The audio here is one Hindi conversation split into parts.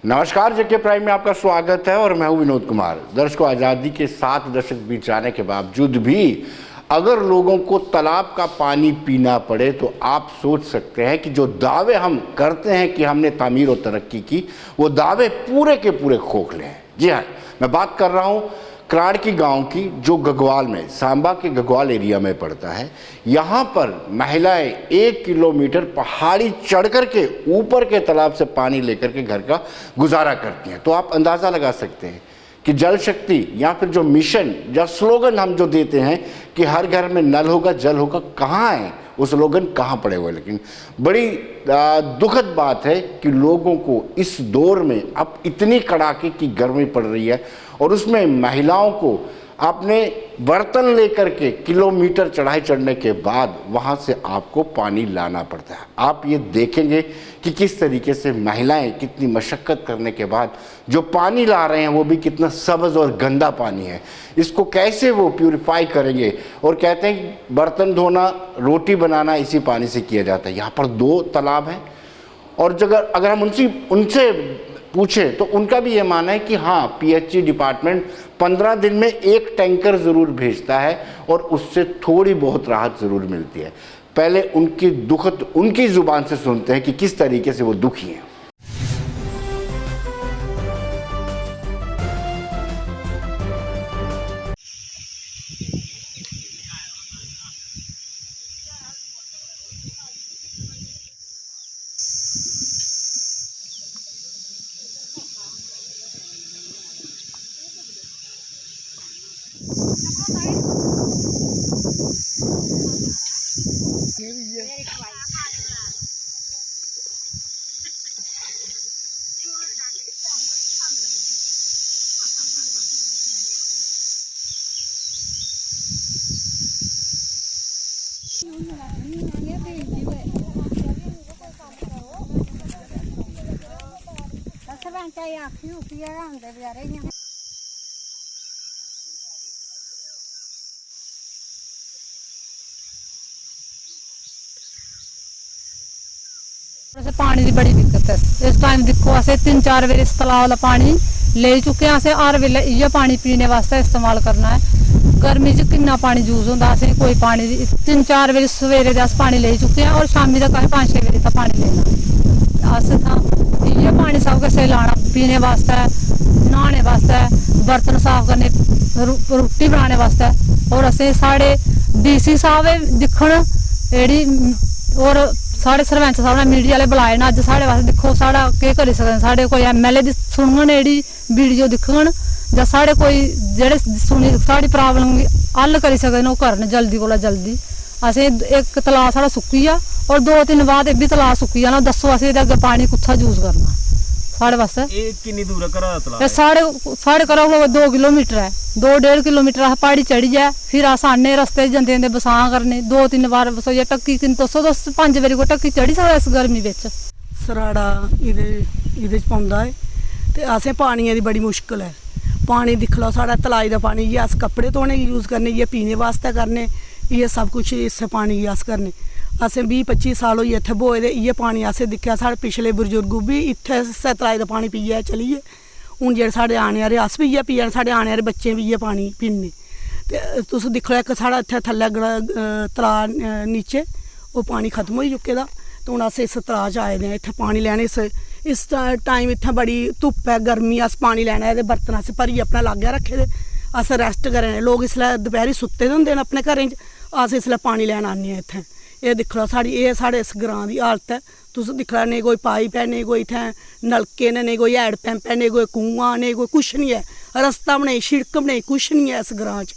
नमस्कार, जेके प्राइम में आपका स्वागत है और मैं हूं विनोद कुमार। दर्शकों, आज़ादी के 7 दशक बीत जाने के बावजूद भी अगर लोगों को तालाब का पानी पीना पड़े तो आप सोच सकते हैं कि जो दावे हम करते हैं कि हमने तामीर और तरक्की की, वो दावे पूरे के पूरे खोखले हैं। जी हाँ, मैं बात कर रहा हूँ क्राड़की गांव की, जो गगवाल में, सांबा के गगवाल एरिया में पड़ता है। यहाँ पर महिलाएं 1 किलोमीटर पहाड़ी चढ़ कर के ऊपर के तालाब से पानी लेकर के घर का गुजारा करती हैं। तो आप अंदाज़ा लगा सकते हैं कि जल शक्ति या फिर जो मिशन या स्लोगन हम जो देते हैं कि हर घर में नल होगा, जल होगा, कहाँ है वो स्लोगन, कहाँ पड़े हुए। लेकिन बड़ी दुखद बात है कि लोगों को इस दौर में अब इतनी कड़ाके की गर्मी पड़ रही है और उसमें महिलाओं को अपने बर्तन लेकर के किलोमीटर चढ़ाई चढ़ने के बाद वहाँ से आपको पानी लाना पड़ता है। आप ये देखेंगे कि किस तरीके से महिलाएं कितनी मशक्क़त करने के बाद जो पानी ला रहे हैं वो भी कितना सब्ज़ और गंदा पानी है। इसको कैसे वो प्यूरिफाई करेंगे, और कहते हैं कि बर्तन धोना, रोटी बनाना इसी पानी से किया जाता है। यहाँ पर 2 तालाब हैं और अगर हम उनसे पूछे तो उनका भी ये मानना है कि हाँ, पीएचई डिपार्टमेंट 15 दिन में 1 टैंकर ज़रूर भेजता है और उससे थोड़ी बहुत राहत ज़रूर मिलती है। पहले उनकी ज़ुबान से सुनते हैं कि किस तरीके से वो दुखी हैं। पानी की बड़ी दिक्कत है इस टाइम। देखो असें 3-4 बार इस तलाब वाला पानी ले चुके हैं। असें हर वेले इयै पानी पीने वास्ते इस्तेमाल करना है। गर्मी च किन्ना पानी यूज होंदा, असें कोई पानी 3-4 बार सवेरे दे अस पानी ले चुके हैं और शामी तक असें 5-6 बार दा पानी लेना। अस तां इयै पानी सब किश लाना, पीने वास्ते, न्हाने वास्ते, बर्तन साफ करने, रुट्टी बनाने वास्ते। और असें साढ़े डीसी साहब दिक्खन जेह्ड़ी, और साढ़े सरपंच साहब ने मीडिया आह्ले बुलाए न अज्ज साढ़े वास्ते। दिक्खो साढ़ा केह् करी सकदे, साढ़े कोई एमएलए दी सुनङन, जेह्ड़ी वीडियो दिक्खङन, जां साढ़े कोई जेह्ड़े सुनी साढ़ी प्रॉब्लम गी हल करी सकदे न ओह् करन जल्दी कोला जल्दी। असें एक तलाऽ साढ़ा सुक्की गेआ और 2-3 बाद एह् बी तलाऽ सुक्की जाना। दस्सो असें एह्दे अग्गें पानी कुत्थै यूज करना साढ़े वास्ते। एह् किन्नी दूर है घरा दा तलाऽ? साढ़े घरा कोला 2 किलोमीटर है, 2-1.5 किलोमीटर अस प्हाड़ी चढ़ियै फिर अस आने, रस्ते च जंदे जंदे बसां करने। 2-3 बार बसोइयै ढक्की 5 बारी कोई ढक्की चढ़ी सकदा इस गर्मी बिच। सराड़ा इहदे च पौंदा है ते असें पानियै दी बड़ी मुश्कल है। पानी दिक्ख लओ, साढ़ा तलाई दा पानी इ'यै अस कपड़े धोने गी यूज़ करने, इ'यै पीने वास्ते करने, इ'यै सब कुछ इस पानी गी अस करने। असें 20-25 साल होई इत्थै बोए दे, इ'यै पानी असें दिक्खेआ। साढ़े पिछले बजुर्ग बी इत्थै इस्सै तलाई दा पानी पियै चली गे। हून जेह्ड़े साढ़े आने आह्ले, अस बी इ'यै पिया ने, साढ़े आने आह्ले बच्चे बी इ'यै पानी पीने। ते तुस दिक्खो, इक साढ़ा इत्थै थल्लै तलाऽ नीचे ओह् पानी खत्म होई चुके दा। ते हून अस इस तलाऽ च आए दे आं इत्थै पानी लैने। इस टाइम इत्थै बड़ी धुप्प है, गर्मी, अस पानी लैना ते बर्तन अस भरियै अपने लागै रक्खे दे, अस रैस्ट करा ने। लोग इसलै दपैह्री सुत्ते दे होंदे न अपने घरें च, अस इसलै पानी लैन आने आं इत्थै। एह् दिक्ख लओ साढ़े इस ग्रां दी हालत है। तुस दिक्ख लओ, नेईं कोई पाइप है, नेईं कोई इत्थै नलके न, नेईं कोई हैंड पंप है, नेईं कोई कुआं, नेईं कोई कुछ नहीं है। रस्ता बी नेईं, शिड़क बी नेईं, कुछ नहीं है इस ग्रां च।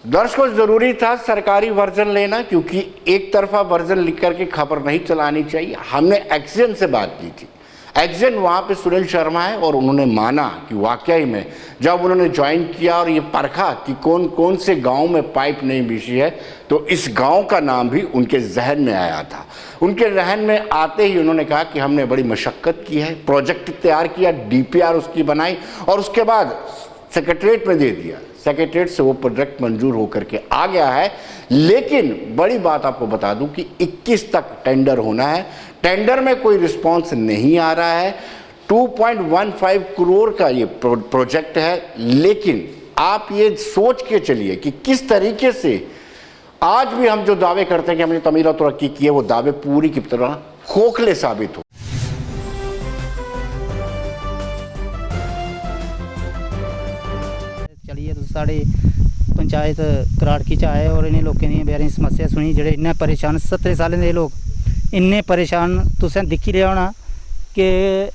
दर्शकों, ज़रूरी था सरकारी वर्जन लेना, क्योंकि एक तरफा वर्जन लिख करके खबर नहीं चलानी चाहिए। हमने एक्सीडेंट से बात की थी। एक्सीडेंट वहाँ पे सुनील शर्मा है और उन्होंने माना कि वाकई में जब उन्होंने ज्वाइन किया और ये परखा कि कौन कौन से गांव में पाइप नहीं बिछी है, तो इस गांव का नाम भी उनके जहन में आया था। उनके जहन में आते ही उन्होंने कहा कि हमने बड़ी मशक्क़त की है, प्रोजेक्ट तैयार किया, डीपीआर उसकी बनाई और उसके बाद सेक्रेटरीट में दे दिया, सेक्रेटरीट से वो प्रोजेक्ट मंजूर होकर के आ गया है। लेकिन बड़ी बात आपको बता दूं कि 21 तक टेंडर होना है, टेंडर में कोई रिस्पांस नहीं आ रहा है। 2.15 करोड़ का ये प्रोजेक्ट है, लेकिन आप ये सोच के चलिए कि किस तरीके से आज भी हम जो दावे करते हैं कि हमने तमीर और तरक्की की है, वो दावे पूरी की तरह खोखले साबित हो। चलिए तो साढ़े पंचायत कराड़की च आए और इन्हें लोगों दी बेचारी समस्या सुनी, जेह्ड़े इन्ने परेशान 70 सालें दे लोग इन्ने परेशान। तुसें दिक्खी लिया होना कि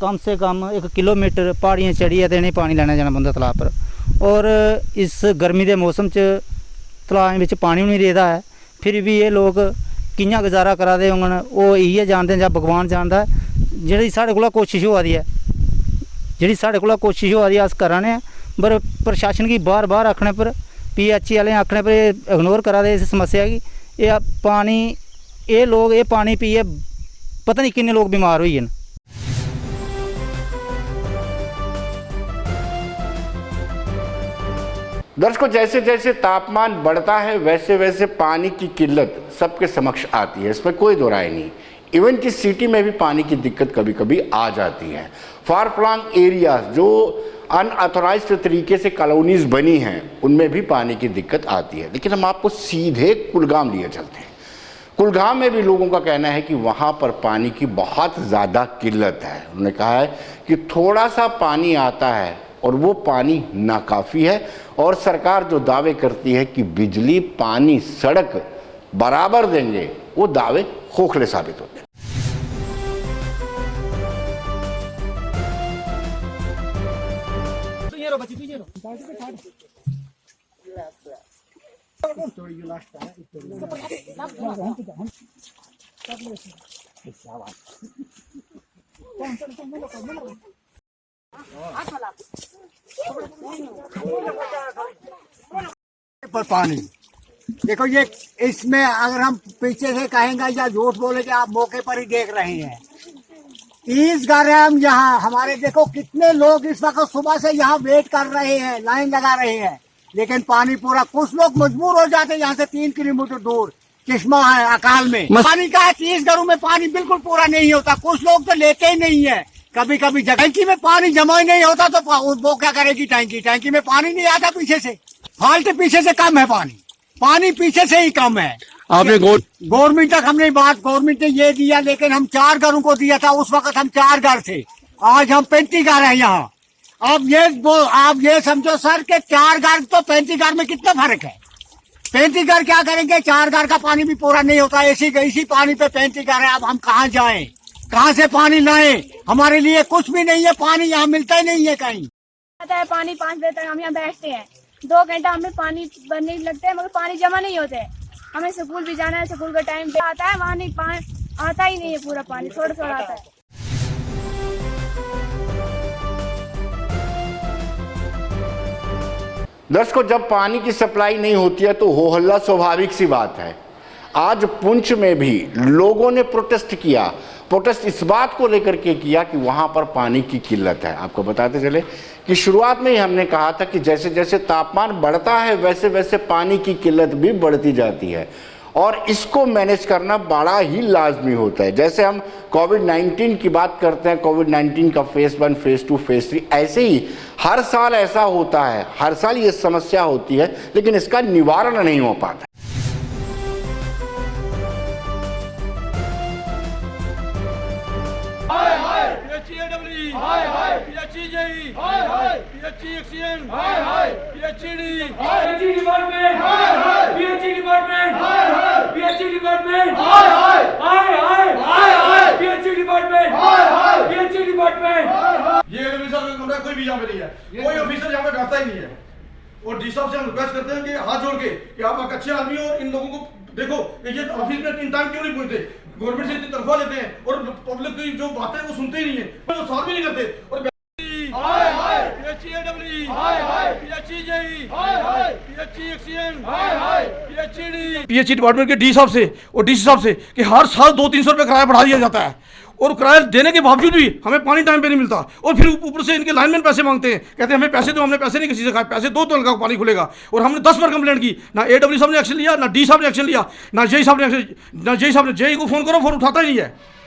कम से कम 1 किलोमीटर पहाड़ियाँ चढ़िए तो इन्हें पानी लैना जाना पौंदा तलाब पर, और इस गर्मी के मौसम च तलाब में पानी नहीं रेहदा है। फिर भी ये लोग कि'यां गुजारा करा दे होङन ओह् इ'यै जानदे जां भगवान जानदा। जेह्ड़ी साढ़े कोला कोशिश होआ दी है, जेह्ड़ी साढ़े कोला कोशिश होआ दी अस करा ने, पर प्रशासन गी बार बार आखने पर, PHE आह्ले आखने पर इग्नोर करा दे इस समस्या गी। एह् पानी, एह् लोग एह् पानी पियै पता नहीं किन्ने लोग बीमार होई गे न। दर्शकों, जैसे जैसे तापमान बढ़ता है वैसे वैसे पानी की किल्लत सबके समक्ष आती है, इसमें कोई दो राय नहीं। इवन कि सिटी में भी पानी की दिक्कत कभी कभी आ जाती है। फार फ्लंग एरियाज जो अनऑथोराइज्ड तरीके से कॉलोनीज बनी हैं उनमें भी पानी की दिक्कत आती है। लेकिन हम आपको सीधे कुलगाम लिए चलते हैं। कुलगाम में भी लोगों का कहना है कि वहाँ पर पानी की बहुत ज़्यादा किल्लत है। उन्होंने कहा है कि थोड़ा सा पानी आता है और वो पानी नाकाफ़ी है, और सरकार जो दावे करती है कि बिजली, पानी, सड़क बराबर देंगे, वो दावे खोखले साबित होते हैं। पर पानी देखो, ये इसमें अगर हम पीछे से कहेंगे या झूठ बोले कि आप मौके पर ही देख रहे हैं, 30 घर हैं हम यहाँ। हमारे देखो कितने लोग इस वक्त सुबह से यहाँ वेट कर रहे हैं, लाइन लगा रहे हैं, लेकिन पानी पूरा। कुछ लोग मजबूर हो जाते हैं यहाँ से 3 किलोमीटर दूर चश्मा है अकाल में पानी का है। 30 घरों में पानी बिल्कुल पूरा नहीं होता। कुछ लोग तो लेते ही नहीं है। कभी कभी टैंकी में पानी जमा ही नहीं होता तो वो क्या करेगी टैंकी में पानी नहीं आता। पीछे से फाल्ट, पीछे से कम है पानी पीछे से ही कम है। आपने गवर्नमेंट तक हमने बात, गवर्नमेंट ने ये दिया, लेकिन हम 4 घरों को दिया था। उस वक्त हम 4 घर थे, आज हम 35 घर हैं यहाँ। अब आप ये समझो सर के 4 घर तो 35 घर में कितना फर्क है। 35 घर क्या करेंगे, 4 घर का पानी भी पूरा नहीं होता। इसी पानी पे 35 घर है। अब हम कहाँ जाएं, कहाँ से पानी लाएं? हमारे लिए कुछ भी नहीं है, पानी यहाँ मिलता ही नहीं है कहीं। आता है पानी 5 बजे तक हम यहाँ बैठते हैं, 2 घंटा हमें पानी भरने लगते हैं, मगर पानी जमा नहीं होते। हमें स्कूल भी जाना है, स्कूल का टाइम पे आता है, वहाँ नहीं आता ही नहीं है पूरा पानी, थोड़ा थोड़ा आता है। दर्शकों, जब पानी की सप्लाई नहीं होती है तो हो हल्ला स्वाभाविक सी बात है। आज पुंछ में भी लोगों ने प्रोटेस्ट किया। प्रोटेस्ट इस बात को लेकर के किया कि वहाँ पर पानी की किल्लत है। आपको बताते चले कि शुरुआत में ही हमने कहा था कि जैसे जैसे तापमान बढ़ता है वैसे वैसे पानी की किल्लत भी बढ़ती जाती है, और इसको मैनेज करना बड़ा ही लाजमी होता है। जैसे हम कोविड-19 की बात करते हैं, कोविड-19 का फेज 1, फेज 2, फेज 3, ऐसे ही हर साल ऐसा होता है। हर साल ये समस्या होती है, लेकिन इसका निवारण नहीं हो पाता। कोई भी यहाँ पे नहीं है, कोई ऑफिसर यहाँ पे बैठता ही नहीं है। और डी साहब से हम रिक्वेस्ट करते हैं कि हाथ जोड़ के कि आप एक अच्छे आदमी हो, इन लोगों को देखो ये ऑफिस में इन टाइम क्यों नहीं पहुंचते। गवर्नमेंट से इतनी तनख्वाह लेते हैं और पब्लिक की जो बातें वो सुनते ही नहीं है, वो सॉल्व भी नहीं करते। और PHE डिपार्टमेंट के डी साहब से और DC साहब से कि हर साल 200-300 रुपये किराया बढ़ा दिया जाता है, और किराया देने के बावजूद भी हमें पानी टाइम पे नहीं मिलता, और फिर ऊपर से इनके लाइनमैन पैसे मांगते हैं, कहते हैं हमें पैसे दो, हमने पैसे नहीं किसी से खाए, पैसे दो तो नलका पानी खुलेगा। और हमने 10 बार कंप्लेंट की, ना AW साहब ने एक्शन लिया, ना D साहब ने एक्शन लिया, ना JE साहब ने JE को फोन करो, फोन उठाता ही नहीं है।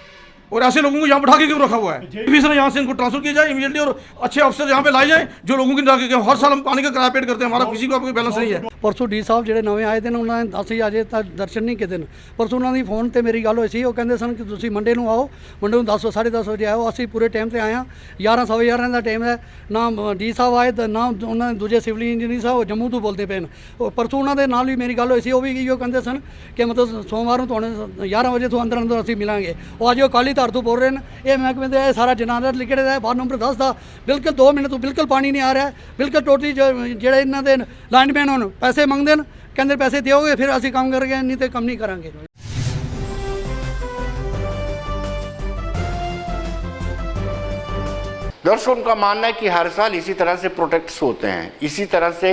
और ऐसे लोगों को यहाँ बैठा के क्यों रखा हुआ है? ऑफिसर यहाँ से इनको ट्रांसफर किया जाए इमीडिएटली, और अच्छे अफसर यहाँ पे लाए जाए जो लोगों की हर साल हम पानी का किराया पेड करते हैं, हमारा किसी का कोई बैलेंस नहीं है। परसों डी ਸਾਹਿਬ ਜਿਹੜੇ ਨਵੇਂ ਆਏ ਦਿਨ ਉਹਨਾਂ ਨੇ ਦੱਸ ਹੀ ਅਜੇ ਤੱਕ ਦਰਸ਼ਨ ਨਹੀਂ ਕੀਤੇ ਨੇ। ਪਰਸੋਂ ਉਹਨਾਂ ਦੀ ਫੋਨ ਤੇ ਮੇਰੀ ਗੱਲ ਹੋਈ ਸੀ, ਉਹ ਕਹਿੰਦੇ ਸਨ ਕਿ ਤੁਸੀਂ ਮੰਡੇ ਨੂੰ ਆਓ, ਮੰਡੇ ਨੂੰ 10 10:30 ਵਜੇ ਆਓ। ਅਸੀਂ ਪੂਰੇ ਟਾਈਮ ਤੇ ਆਏ ਹਾਂ, 11 ਸਵਾ 11 ਦਾ ਟਾਈਮ ਹੈ। ਨਾ ਡੀ ਸਾਹਿਬ ਆਏ ਤੇ ਨਾ ਉਹਨਾਂ ਦੇ ਦੂਜੇ ਸਿਵਲ ਇੰਜੀਨੀਅਰ ਸਾਹਿਬ, ਉਹ ਜੰਮੂ ਤੋਂ ਬੋਲਦੇ ਪਏ ਨੇ। ਪਰਸੋਂ ਉਹਨਾਂ ਦੇ ਨਾਲ ਵੀ ਮੇਰੀ ਗੱਲ ਹੋਈ ਸੀ, ਉਹ ਵੀ ਇਹੋ ਕਹਿੰਦੇ ਸਨ ਕਿ ਮਤਲਬ ਸੋਮਵਾਰ ਨੂੰ ਤੁਹਾਨੂੰ 11 ਵਜੇ ਤੋਂ ਅੰਦਰ ਅਸੀਂ ਮਿਲਾਂਗੇ। ਉਹ ਅੱਜ ਉਹ ਕਾਲੀ ਧਾਰ ਤੋਂ ਬੋਲ ਰਹੇ ਨੇ। ਇਹ ਮਹਿਕਮੇ ਦਾ ਇਹ ਸਾਰਾ ਜਨਾਜ਼ਾ ਲਿਖੇ ਦਾ ਵਾਰਡ ਨੰਬਰ 10 ਦਾ ਬਿਲਕੁਲ 2 ਮਿੰਟ ਤੋਂ ਬਿਲਕੁਲ ਪਾਣੀ ਨਹੀਂ ਆ ਰਿਹਾ। ਬਿਲਕੁਲ ਟੋਟਲੀ ਜਿਹੜੇ ਇਹਨਾਂ ਦੇ ਲਾਈਨਮੈਨ ਹੁਣ ਪੈਸੇ ਮੰਗਦੇ ਨੇ, ਕਹਿੰਦੇ ਪੈਸੇ ਦਿਓਗੇ ਫਿਰ ਅਸੀਂ ਕੰਮ ਕਰਾਂਗੇ, ਨਹੀਂ ਤੇ ਕੰਮ ਨਹੀਂ ਕਰਾਂਗੇ। दर्शकों, उनका मानना है कि हर साल इसी तरह से प्रोटेस्ट्स होते हैं, इसी तरह से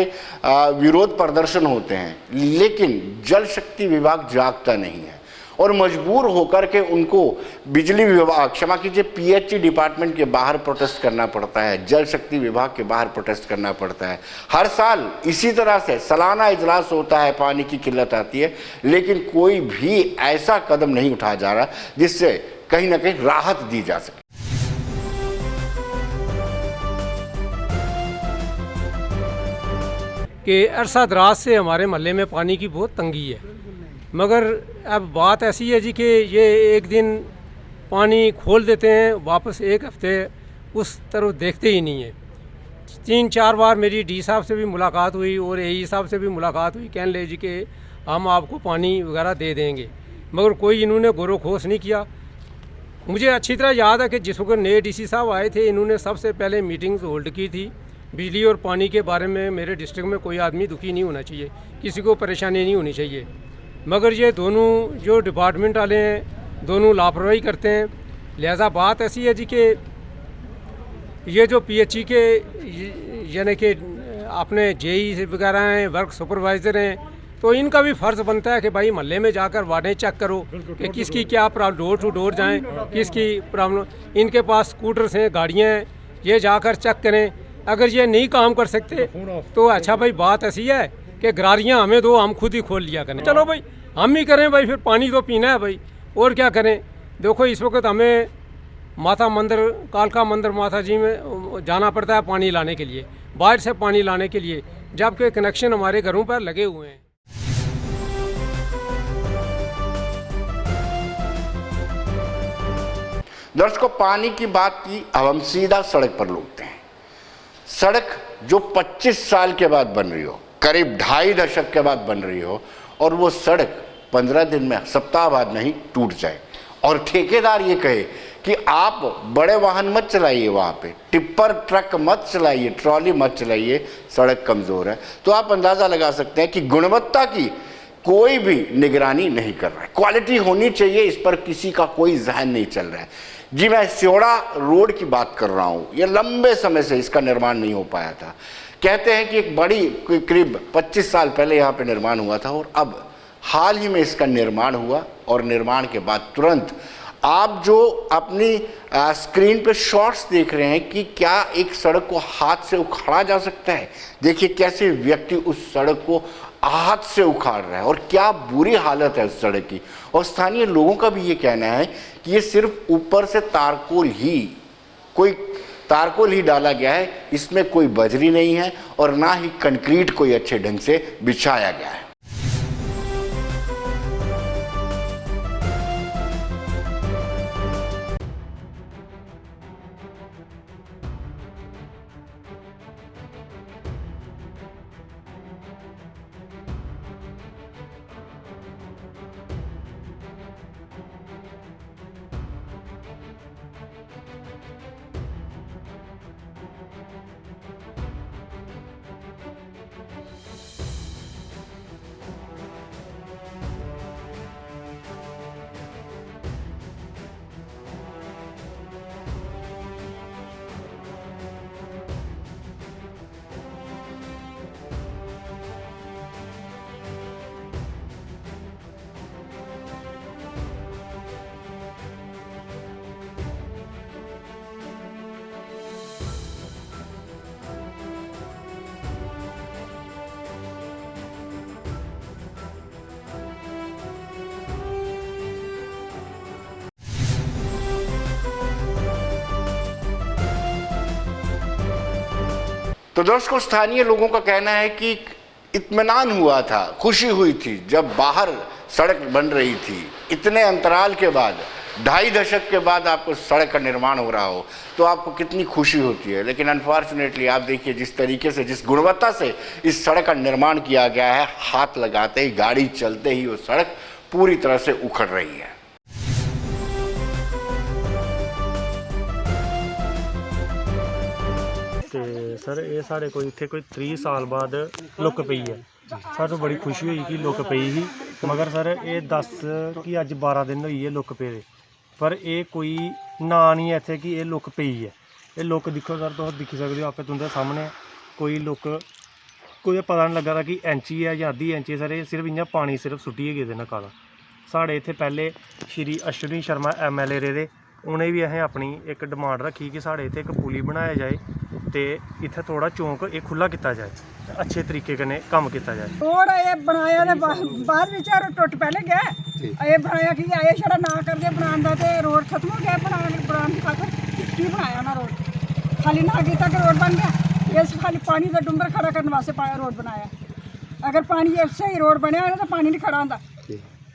विरोध प्रदर्शन होते हैं, लेकिन जल शक्ति विभाग जागता नहीं है और मजबूर होकर के उनको बिजली विभाग, क्षमा कीजिए, PHE डिपार्टमेंट के बाहर प्रोटेस्ट करना पड़ता है, जल शक्ति विभाग के बाहर प्रोटेस्ट करना पड़ता है। हर साल इसी तरह से सालाना इजलास होता है, पानी की किल्लत आती है, लेकिन कोई भी ऐसा कदम नहीं उठाया जा रहा जिससे कहीं ना कहीं राहत दी जा सके। कि अरसा दराज से हमारे महल्ले में पानी की बहुत तंगी है, मगर अब बात ऐसी है जी कि ये एक दिन पानी खोल देते हैं, वापस एक हफ्ते उस तरफ देखते ही नहीं है। 3-4 बार मेरी D साहब से भी मुलाकात हुई और AE साहब से भी मुलाकात हुई, कहने लगे जी कि हम आपको पानी वगैरह दे देंगे, मगर कोई इन्होंने गौर खोस नहीं किया। मुझे अच्छी तरह याद है कि जिस वक्त नए DC साहब आए थे, इन्होंने सबसे पहले मीटिंग्स होल्ड की थी। बिजली और पानी के बारे में मेरे डिस्ट्रिक्ट में कोई आदमी दुखी नहीं होना चाहिए, किसी को परेशानी नहीं होनी चाहिए, मगर ये दोनों जो डिपार्टमेंट वाले हैं दोनों लापरवाही करते हैं। लिहाजा बात ऐसी है जी कि ये जो PHE के यानी कि अपने JE वगैरह हैं, वर्क सुपरवाइज़र हैं, तो इनका भी फ़र्ज़ बनता है कि भाई महल्ले में जाकर वार्डें चेक करो कि किसकी क्या प्रॉब्लम, डोर टू डोर जाएं, किसकी प्रॉब्लम, इनके पास स्कूटर्स हैं, गाड़ियाँ हैं, ये जाकर चेक करें। अगर ये नहीं काम कर सकते तो अच्छा भाई बात ऐसी है कि गरारियाँ हमें दो, हम खुद ही खोल लिया करें। चलो भाई हम ही करें भाई, फिर पानी तो पीना है भाई, और क्या करें। देखो इस वक्त हमें माता मंदिर, कालका मंदिर माता जी में जाना पड़ता है पानी लाने के लिए, बाहर से पानी लाने के लिए, जबकि कनेक्शन हमारे घरों पर लगे हुए हैं। दर्शकों, पानी की बात की, अब हम सीधा सड़क पर लौटते हैं। सड़क जो 25 साल के बाद बन रही हो, करीब 2.5 दशक के बाद बन रही हो, और वो सड़क 15 दिन में, सप्ताह बाद नहीं टूट जाए, और ठेकेदार ये कहे कि आप बड़े वाहन मत चलाइए, वहाँ पे टिप्पर ट्रक मत चलाइए, ट्रॉली मत चलाइए, सड़क कमज़ोर है, तो आप अंदाज़ा लगा सकते हैं कि गुणवत्ता की कोई भी निगरानी नहीं कर रहा है। क्वालिटी होनी चाहिए, इस पर किसी का कोई जहन नहीं चल रहा है। जी, मैं स्योड़ा रोड की बात कर रहा हूँ। ये लंबे समय से इसका निर्माण नहीं हो पाया था। कहते हैं कि एक बड़ी करीब 25 साल पहले यहाँ पे निर्माण हुआ था, और अब हाल ही में इसका निर्माण हुआ, और निर्माण के बाद तुरंत आप जो अपनी स्क्रीन पे शॉट्स देख रहे हैं कि क्या एक सड़क को हाथ से उखाड़ा जा सकता है। देखिए कैसे व्यक्ति उस सड़क को हाथ से उखाड़ रहा है, और क्या बुरी हालत है उस सड़क की। और स्थानीय लोगों का भी ये कहना है कि ये सिर्फ ऊपर से कोई तारकोल ही डाला गया है, इसमें कोई बजरी नहीं है, और ना ही कंक्रीट कोई अच्छे ढंग से बिछाया गया है। तो दर्शकों, स्थानीय लोगों का कहना है कि इत्मीनान हुआ था, खुशी हुई थी जब बाहर सड़क बन रही थी। इतने अंतराल के बाद, 2.5 दशक के बाद आपको सड़क का निर्माण हो रहा हो तो आपको कितनी खुशी होती है। लेकिन अनफॉर्चुनेटली आप देखिए जिस तरीके से, जिस गुणवत्ता से इस सड़क का निर्माण किया गया है, हाथ लगाते ही, गाड़ी चलते ही वो सड़क पूरी तरह से उखड़ रही है। ਤੇ ਸਰ ਇਹ ਸਾਡੇ ਕੋਈ ਇੱਥੇ ਕੋਈ 30 ਸਾਲ ਬਾਅਦ ਲੁੱਕ ਪਈ ਹੈ। ਸਾਨੂੰ ਬੜੀ ਖੁਸ਼ੀ ਹੋਈ ਕਿ ਲੁੱਕ ਪਈ ਸੀ, ਮਗਰ ਸਰ ਇਹ ਦੱਸ ਕਿ ਅੱਜ 12 ਦਿਨ ਹੋਈ ਹੈ ਲੁੱਕ ਪਏ ਦੇ, ਪਰ ਇਹ ਕੋਈ ਨਾਂ ਨਹੀਂ ਹੈ ਇੱਥੇ ਕਿ ਇਹ ਲੁੱਕ ਪਈ ਹੈ। ਇਹ ਲੁੱਕ ਦੇਖੋ ਸਰ, ਤੁਸੀਂ ਦਿਖ ਸਕਦੇ ਹੋ ਆਪੇ ਤੁੰਦੇ ਸਾਹਮਣੇ, ਕੋਈ ਲੁੱਕ ਕੋਈ ਪਤਾ ਨਹੀਂ ਲੱਗਾ ਕਿ ਇੰਚੀ ਹੈ ਜਾਂ ਅੱਧੀ ਇੰਚੀ। ਸਰ ਇਹ ਸਿਰਫ ਇੰਨਾ ਪਾਣੀ ਸਿਰਫ ਸੁੱਟੀਏ ਗਏ ਦੇ ਨਾ ਕਾਲਾ। ਸਾਡੇ ਇੱਥੇ ਪਹਿਲੇ ਸ਼੍ਰੀ ਅਸ਼ਵਨੀ ਸ਼ਰਮਾ MLA ਰਹੇ, ਉਹਨੇ ਵੀ ਇਹ ਆਪਣੀ ਇੱਕ ਡਿਮਾਂਡ ਰੱਖੀ ਕਿ ਸਾਡੇ ਇੱਥੇ ਇੱਕ ਪੁਲੀ ਬਣਾਇਆ ਜਾਏ ਤੇ ਇੱਥੇ ਥੋੜਾ ਚੌਂਕ ਇਹ ਖੁੱਲਾ ਕੀਤਾ ਜਾਏ, ਅੱਛੇ ਤਰੀਕੇ ਕਨੇ ਕੰਮ ਕੀਤਾ ਜਾਏ। रोड ये बनाया ने बाद विचार टुट पहले गया ये बनाया कि आए छड़ा ना कर दे बनाने दा ते रोड खत्म हो गया बनाने की खातर की बनाया ना रोड खाली ना किया कि रोड बन गया। इस खाली पानी का डुंगर खड़ा करने वास्ते रोड बनाया। अगर पानी सही रोड बनया तो पानी नहीं खड़ा होंदा,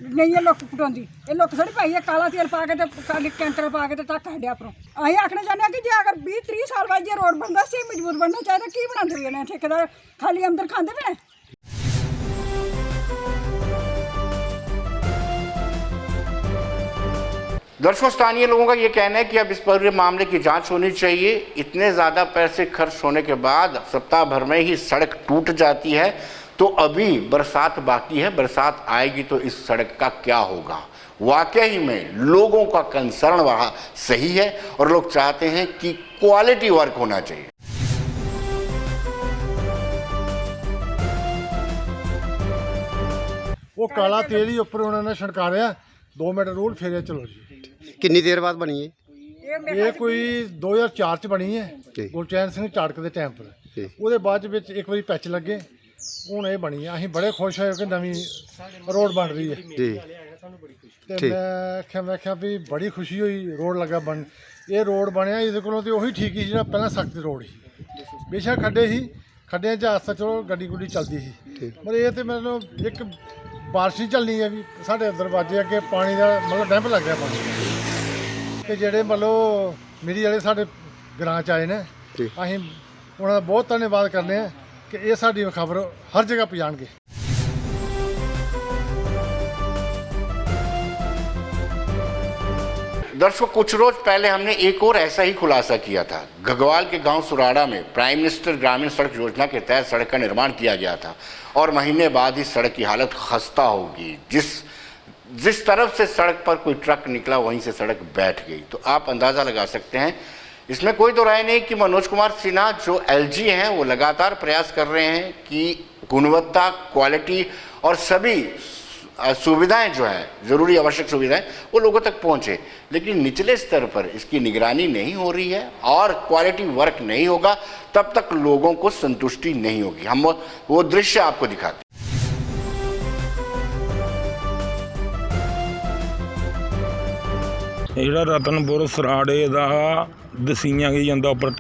नहीं ये लुक पटाउंदी। ये लुक थोड़ी पाई है काला तेल पा के खाली कैंटर पा के तक हड्या अपनों। अं आखना चाहते कि जे अगर 20-30 साल बाद जो रोड बनता सही मजबूत बनना चाहिए, की बनाते रहे ने ठेकेदार खाली अंदर खाते पे। दर्शकों, स्थानीय लोगों का ये कहना है कि अब इस पूरे मामले की जांच होनी चाहिए। इतने ज़्यादा पैसे खर्च होने के बाद सप्ताह भर में ही सड़क टूट जाती है, तो अभी बरसात बाकी है, बरसात आएगी तो इस सड़क का क्या होगा। वाकई में लोगों का कंसर्न वहाँ सही है और लोग चाहते हैं कि क्वालिटी वर्क होना चाहिए। वो काला तेल ही उपर उन्होंने छड़काया, 2 मिनट रूल फेरे चलो जी। कितनी देर बाद बनी है ये? कोई 2004 च बनी है, गुरचैन सिंह चाड़क के टाइम पर। वो बाद एक बार पैच लगे, हूँ ये बनी है। अं बड़े खुश हो कि नवी रोड बन रही है जी। तो मैं आख्या भी बड़ी खुशी हुई, रोड लगा बन। ये रोड बनया इस को तो ठीक ही जो पहला सख्त रोड ही, बेशक खड्डे ही, खड्डिया च आस्ता चलो गड्डी गुड्डी चलती थी, पर ये तो मतलब एक बारिश ही चलनी है भी साढ़े दरवाजे अगे पानी का मतलब डैंप लग गया पानी कि जेडे मतलब मेरी वाले साढ़े ग्रां च आए ने, अं उन्होंने बहुत धन्यवाद करने कि ये साड़ी खबर हर जगह पहुँचाएंगे। दर्शकों, कुछ रोज पहले हमने एक और ऐसा ही खुलासा किया था। घगवाल के गांव सुराड़ा में प्राइम मिनिस्टर ग्रामीण सड़क योजना के तहत सड़क का निर्माण किया गया था और महीने बाद ही सड़क की हालत खस्ता होगी। जिस तरफ से सड़क पर कोई ट्रक निकला वहीं से सड़क बैठ गई। तो आप अंदाज़ा लगा सकते हैं, इसमें कोई दो राय नहीं कि मनोज कुमार सिन्हा जो LG हैं वो लगातार प्रयास कर रहे हैं कि गुणवत्ता, क्वालिटी और सभी सुविधाएं जो हैं, ज़रूरी आवश्यक सुविधाएं, वो लोगों तक पहुंचे। लेकिन निचले स्तर पर इसकी निगरानी नहीं हो रही है और क्वालिटी वर्क नहीं होगा, तब तक लोगों को संतुष्टि नहीं होगी। हम वो दृश्य आपको दिखाते हैं। ਜਿਹੜਾ ਰਤਨਪੁਰ ਸਰਾੜੇ ਦਾ ਦਸੀਆਂ ਗਈ ਜਾਂਦਾ ਉੱਪਰ,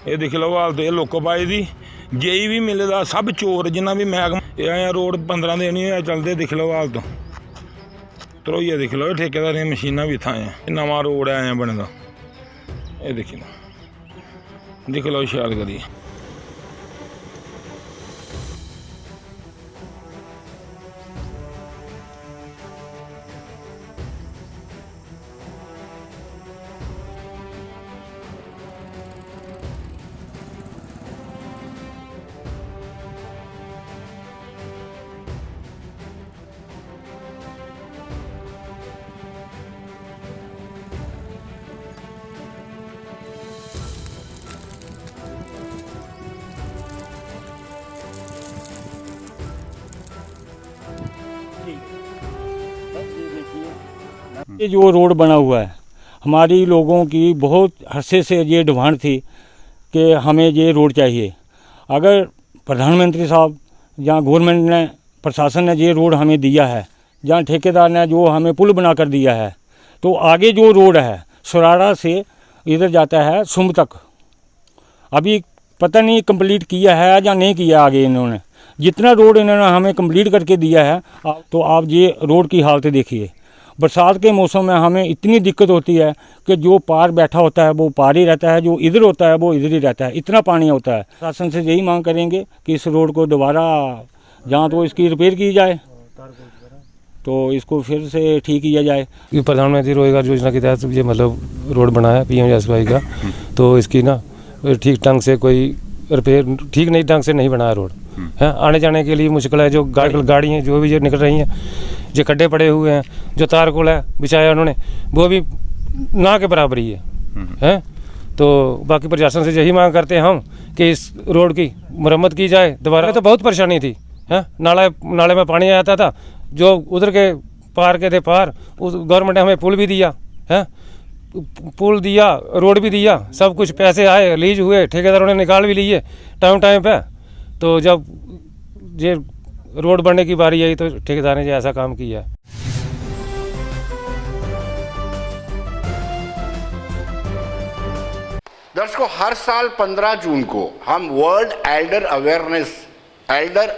ਇਹ ਦੇਖ ਲਓ ਹਾਲਤ ਇਹ ਲੁੱਕ ਪਾਏ ਦੀ। जेई भी मिलेगा सब चोर जिन्ना भी महकमा आया रोड 15 दिन ही चलते। दिख लो हालत तरोइया, दिख लो ठेकेदार मशीना भी इतना है। नवा रोड आया बने दा, ये दिख लो शैल करिए। ये जो रोड बना हुआ है, हमारी लोगों की बहुत अरसे से ये डिमांड थी कि हमें ये रोड चाहिए। अगर प्रधानमंत्री साहब या गवर्नमेंट ने, प्रशासन ने ये रोड हमें दिया है, जहाँ ठेकेदार ने जो हमें पुल बना कर दिया है, तो आगे जो रोड है सुराड़ा से इधर जाता है सुम तक, अभी पता नहीं कंप्लीट किया है या नहीं किया आगे इन्होंने। जितना रोड इन्होंने हमें कंप्लीट करके दिया है, तो आप ये रोड की हालत देखिए। बरसात के मौसम में हमें इतनी दिक्कत होती है कि जो पार बैठा होता है वो पार ही रहता है, जो इधर होता है वो इधर ही रहता है, इतना पानी होता है। शासन से यही मांग करेंगे कि इस रोड को दोबारा जहाँ तो इसकी रिपेयर की जाए, तो इसको फिर से ठीक किया जाए। प्रधानमंत्री रोजगार योजना के तहत ये मतलब रोड बना है PMGSY का, तो इसकी ना ठीक ढंग से कोई रिपेयर ठीक नहीं ढंग से नहीं बनाया रोड है। आने जाने के लिए मुश्किल है। जो गाड़ी हैं जो भी जो निकल रही हैं, जो खड्डे पड़े हुए हैं, जो तारकोल है बिछाया उन्होंने, वो भी ना के बराबर ही है। तो बाकी प्रशासन से यही मांग करते हैं हम कि इस रोड की मरम्मत की जाए दोबारा। तो बहुत परेशानी थी है, नाले में पानी आता था, जो उधर के पार के थे पार, उस गवर्नमेंट ने हमें पुल भी दिया है, पुल दिया, रोड भी दिया, सब कुछ पैसे आए, लीज हुए, ठेकेदारों ने निकाल भी लिए टाइम पे। तो जब ये रोड बनने की बारी आई तो ठेकेदार ने जो ऐसा काम किया। दर्शकों, हर साल 15 जून को हम world Elder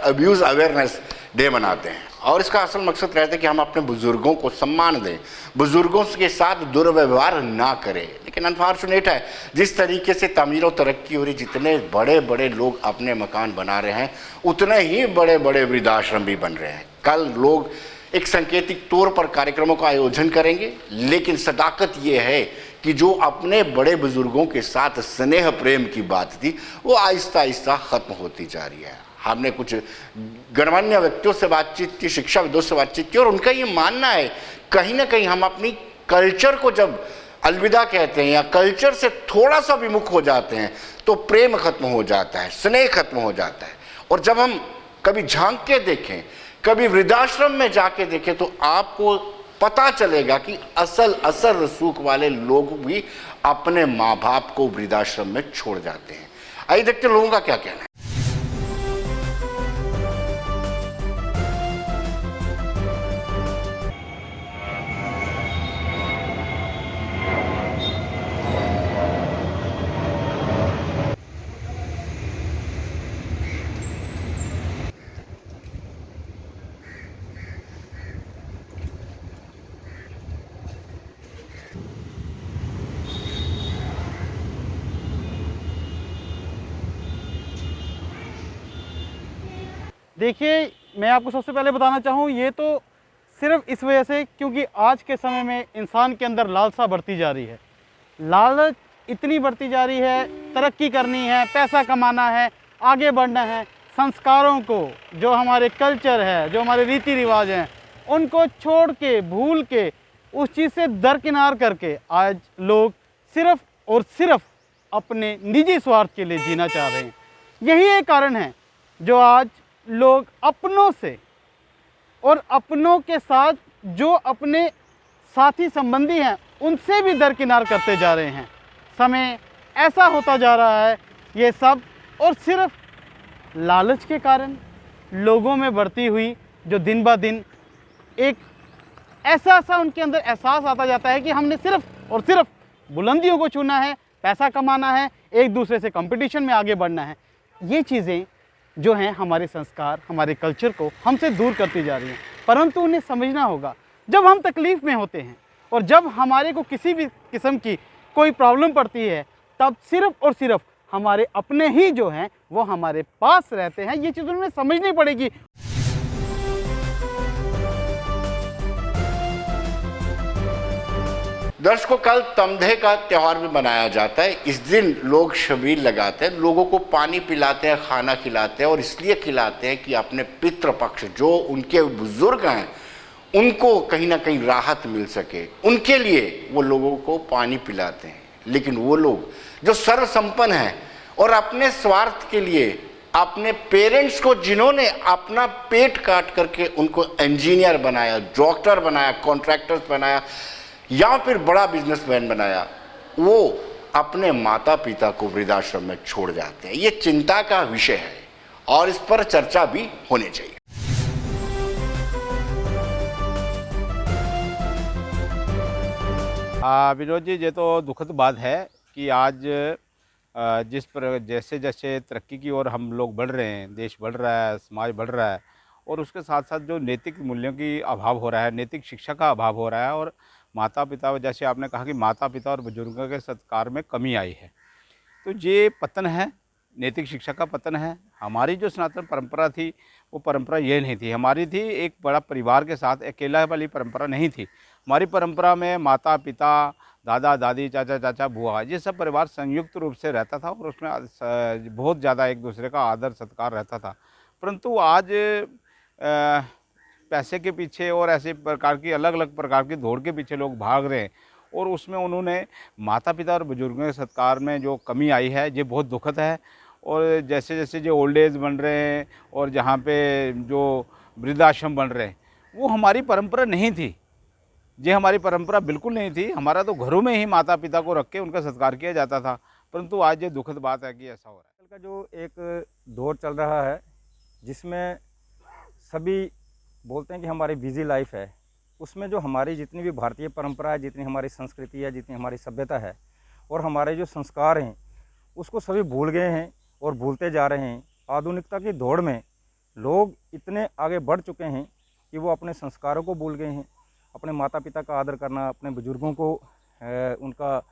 abuse awareness day मनाते हैं, और इसका असल मकसद रहता है कि हम अपने बुजुर्गों को सम्मान दें, बुजुर्गों के साथ दुर्व्यवहार ना करें। लेकिन अनफॉर्चुनेट है, जिस तरीके से तमीर और तरक्की हो रही, जितने बड़े बड़े लोग अपने मकान बना रहे हैं, उतने ही बड़े बड़े वृद्धाश्रम भी बन रहे हैं। कल लोग एक सांकेतिक तौर पर कार्यक्रमों का आयोजन करेंगे, लेकिन सदाकत ये है कि जो अपने बड़े बुजुर्गों के साथ स्नेह प्रेम की बात थी, वो आहिस्ता आहिस्ता खत्म होती जा रही है। हमने कुछ गणमान्य व्यक्तियों से बातचीत की, शिक्षाविदों से बातचीत की, और उनका ये मानना है कहीं ना कहीं हम अपनी कल्चर को जब अलविदा कहते हैं या कल्चर से थोड़ा सा विमुख हो जाते हैं, तो प्रेम खत्म हो जाता है, स्नेह खत्म हो जाता है। और जब हम कभी झांक के देखें, कभी वृद्धाश्रम में जाके देखें, तो आपको पता चलेगा कि असल रसूख वाले लोग भी अपने माँ बाप को वृद्धाश्रम में छोड़ जाते हैं। आइए देखते हैं लोगों का क्या कहना है। देखिए, मैं आपको सबसे पहले बताना चाहूँ, ये तो सिर्फ इस वजह से क्योंकि आज के समय में इंसान के अंदर लालसा बढ़ती जा रही है। लालच इतनी बढ़ती जा रही है, तरक्की करनी है, पैसा कमाना है, आगे बढ़ना है। संस्कारों को, जो हमारे कल्चर है, जो हमारे रीति रिवाज हैं, उनको छोड़ के, भूल के, उस चीज़ से दरकिनार करके आज लोग सिर्फ और सिर्फ अपने निजी स्वार्थ के लिए जीना चाह रहे हैं। यही एक कारण है जो आज लोग अपनों से और अपनों के साथ जो अपने साथी संबंधी हैं उनसे भी दरकिनार करते जा रहे हैं। समय ऐसा होता जा रहा है, ये सब और सिर्फ लालच के कारण लोगों में बढ़ती हुई जो दिन ब दिन एक ऐसा उनके अंदर एहसास आता जाता है कि हमने सिर्फ और सिर्फ बुलंदियों को छूना है, पैसा कमाना है, एक दूसरे से कंपटीशन में आगे बढ़ना है। ये चीज़ें जो हैं हमारे संस्कार, हमारे कल्चर को हमसे दूर करती जा रही हैं। परंतु उन्हें समझना होगा, जब हम तकलीफ़ में होते हैं और जब हमारे को किसी भी किस्म की कोई प्रॉब्लम पड़ती है, तब सिर्फ और सिर्फ हमारे अपने ही जो हैं वो हमारे पास रहते हैं। ये चीज़ उन्हें समझनी पड़ेगी। दर्शकों, कल तमधे का त्यौहार भी मनाया जाता है। इस दिन लोग शबील लगाते हैं, लोगों को पानी पिलाते हैं, खाना खिलाते हैं, और इसलिए खिलाते हैं कि अपने पितृपक्ष जो उनके बुजुर्ग हैं उनको कहीं ना कहीं राहत मिल सके, उनके लिए वो लोगों को पानी पिलाते हैं। लेकिन वो लोग जो सर्वसंपन्न हैं और अपने स्वार्थ के लिए अपने पेरेंट्स को, जिन्होंने अपना पेट काट करके उनको इंजीनियर बनाया, डॉक्टर बनाया, कॉन्ट्रैक्टर्स बनाया या फिर बड़ा बिजनेसमैन बनाया, वो अपने माता पिता को वृद्धाश्रम में छोड़ जाते हैं। ये चिंता का विषय है और इस पर चर्चा भी होनी चाहिए। विनोद जी, ये तो दुखद बात है कि आज जिस पर जैसे जैसे तरक्की की ओर हम लोग बढ़ रहे हैं, देश बढ़ रहा है, समाज बढ़ रहा है, और उसके साथ साथ जो नैतिक मूल्यों की अभाव हो रहा है, नैतिक शिक्षा का अभाव हो रहा है, और माता पिता, जैसे आपने कहा कि माता पिता और बुजुर्गों के सत्कार में कमी आई है, तो ये पतन है, नैतिक शिक्षा का पतन है। हमारी जो सनातन परंपरा थी वो परंपरा ये नहीं थी, हमारी थी एक बड़ा परिवार के साथ, अकेला वाली परंपरा नहीं थी। हमारी परंपरा में माता पिता, दादा दादी, चाचा चाचा, बुआ, ये सब परिवार संयुक्त रूप से रहता था और उसमें बहुत ज़्यादा एक दूसरे का आदर सत्कार रहता था। परंतु आज पैसे के पीछे और ऐसे प्रकार की अलग अलग प्रकार की दौड़ के पीछे लोग भाग रहे हैं, और उसमें उन्होंने माता पिता और बुजुर्गों के सत्कार में जो कमी आई है ये बहुत दुखद है। और जैसे जैसे जो ओल्ड एज बन रहे हैं और जहाँ पे जो वृद्धाश्रम बन रहे हैं, वो हमारी परंपरा नहीं थी, ये हमारी परंपरा बिल्कुल नहीं थी। हमारा तो घरों में ही माता पिता को रख के उनका सत्कार किया जाता था, परंतु आज ये दुखद बात है कि ऐसा हो रहा है। का जो एक दौर चल रहा है जिसमें सभी बोलते हैं कि हमारी बिजी लाइफ है, उसमें जो हमारी जितनी भी भारतीय परंपरा है, जितनी हमारी संस्कृति है, जितनी हमारी सभ्यता है और हमारे जो संस्कार हैं, उसको सभी भूल गए हैं और भूलते जा रहे हैं। आधुनिकता की दौड़ में लोग इतने आगे बढ़ चुके हैं कि वो अपने संस्कारों को भूल गए हैं। अपने माता पिता का आदर करना, अपने बुजुर्गों को उनका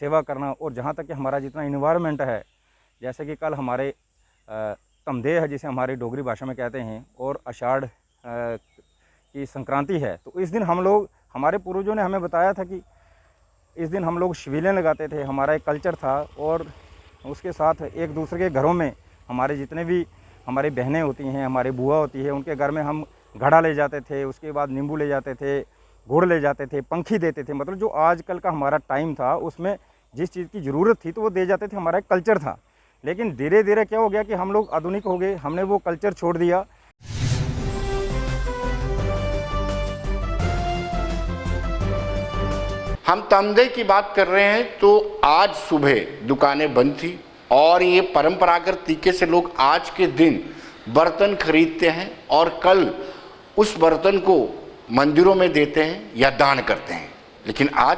सेवा करना, और जहाँ तक कि हमारा जितना इन्वायरमेंट है, जैसे कि कल हमारे तमदे है जिसे हमारी डोगरी भाषा में कहते हैं, और आषाढ़ की संक्रांति है, तो इस दिन हम लोग, हमारे पूर्वजों ने हमें बताया था कि इस दिन हम लोग शिविलें लगाते थे, हमारा एक कल्चर था। और उसके साथ एक दूसरे के घरों में हमारे जितने भी हमारी बहनें होती हैं, हमारी बुआ होती है, उनके घर में हम घड़ा ले जाते थे, उसके बाद नींबू ले जाते थे, गुड़ ले जाते थे, पंखी देते थे। मतलब जो आजकल का हमारा टाइम था उसमें जिस चीज़ की ज़रूरत थी तो वो दे जाते थे, हमारा एक कल्चर था। लेकिन धीरे धीरे क्या हो गया कि हम लोग आधुनिक हो गए, हमने वो कल्चर छोड़ दिया। हम तमदे की बात कर रहे हैं तो आज सुबह दुकानें बंद थी, और ये परंपरागत तरीके से लोग आज के दिन बर्तन खरीदते हैं और कल उस बर्तन को मंदिरों में देते हैं या दान करते हैं। लेकिन आज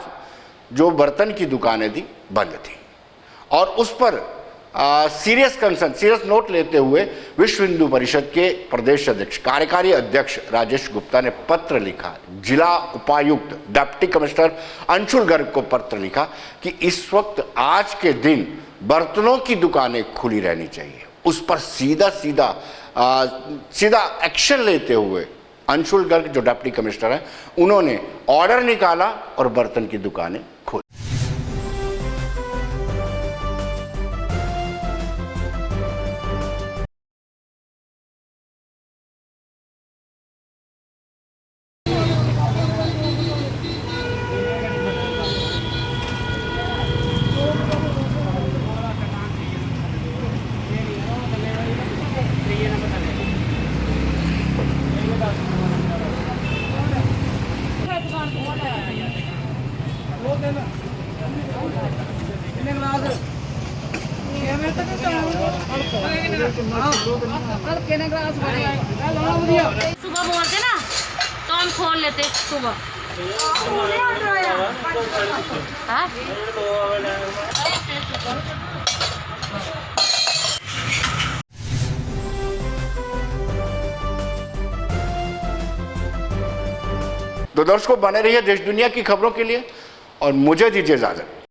जो बर्तन की दुकानें थी बंद थी, और उस पर सीरियस कंसर्न, सीरियस नोट लेते हुए विश्व हिंदू परिषद के प्रदेश अध्यक्ष, कार्यकारी अध्यक्ष राजेश गुप्ता ने पत्र लिखा, जिला उपायुक्त डिप्टी कमिश्नर अंशुल गर्ग को पत्र लिखा कि इस वक्त आज के दिन बर्तनों की दुकानें खुली रहनी चाहिए। उस पर सीधा एक्शन लेते हुए अंशुल गर्ग जो डिप्टी कमिश्नर हैं, उन्होंने ऑर्डर निकाला और बर्तन की दुकानें खोली। सुबह बोलते ना तो हम खोल लेते सुबह। तो दर्शकों, बने रहिए देश दुनिया की खबरों के लिए और मुझे दीजिए इजाजत।